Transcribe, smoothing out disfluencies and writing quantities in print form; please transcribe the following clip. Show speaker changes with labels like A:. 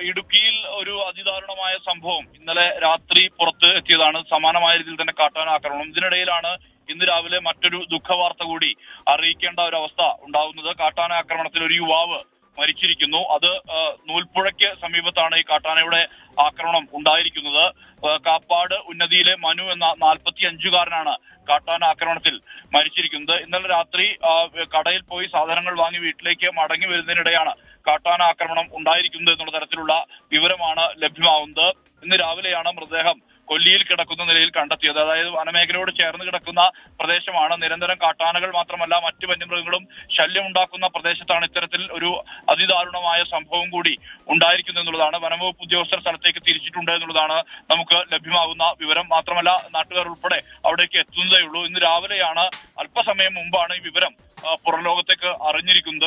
A: ഇടുക്കിയിൽ ഒരു അതിദാരുണമായ സംഭവം ഇന്നലെ രാത്രി പുറത്ത് എത്തിയതാണ്. സമാനമായ രീതിയിൽ തന്നെ കാട്ടാന ആക്രമണം. ഇതിനിടയിലാണ് ഇന്ന് രാവിലെ മറ്റൊരു ദുഃഖവാർത്ത കൂടി അറിയിക്കേണ്ട ഒരു അവസ്ഥ ഉണ്ടാവുന്നത്. കാട്ടാന ആക്രമണത്തിൽ ഒരു യുവാവ് മരിച്ചിരിക്കുന്നു. അത് നൂൽപ്പുഴയ്ക്ക് സമീപത്താണ് ഈ കാട്ടാനയുടെ ആക്രമണം ഉണ്ടായിരിക്കുന്നത്. കാപ്പാട് ഉന്നതിയിലെ മനു എന്ന 45-കാരനാണ് കാട്ടാന ആക്രമണത്തിൽ മരിച്ചിരിക്കുന്നത്. ഇന്നലെ രാത്രി കടയിൽ പോയി സാധനങ്ങൾ വാങ്ങി വീട്ടിലേക്ക് മടങ്ങി വരുന്നതിനിടെയാണ് കാട്ടാന ആക്രമണം ഉണ്ടായിരിക്കുന്നത് എന്നുള്ള തരത്തിലുള്ള വിവരമാണ് ലഭ്യമാവുന്നത്. ഇന്ന് രാവിലെയാണ് മൃതദേഹം കൊല്ലിയിൽ കിടക്കുന്ന നിലയിൽ കണ്ടെത്തിയത്. അതായത് വനമേഖലയോട് ചേർന്ന് കിടക്കുന്ന പ്രദേശമാണ്. നിരന്തരം കാട്ടാനകൾ മാത്രമല്ല മറ്റു വന്യമൃഗങ്ങളും ശല്യമുണ്ടാക്കുന്ന പ്രദേശത്താണ് ഇത്തരത്തിൽ ഒരു അതിദാരുണമായ സംഭവം കൂടി ഉണ്ടായിരിക്കുന്നത് എന്നുള്ളതാണ്. വനംവകുപ്പ് ഉദ്യോഗസ്ഥർ സ്ഥലത്തേക്ക് തിരിച്ചിട്ടുണ്ട് എന്നുള്ളതാണ് നമുക്ക് ലഭ്യമാകുന്ന വിവരം. മാത്രമല്ല നാട്ടുകാർ ഉൾപ്പെടെ അവിടേക്ക് എത്തുന്നതേ ഉള്ളൂ. ഇന്ന് രാവിലെയാണ്, അല്പസമയം മുമ്പാണ് ഈ വിവരം പുറം ലോകത്തേക്ക് അറിഞ്ഞിരിക്കുന്നത്.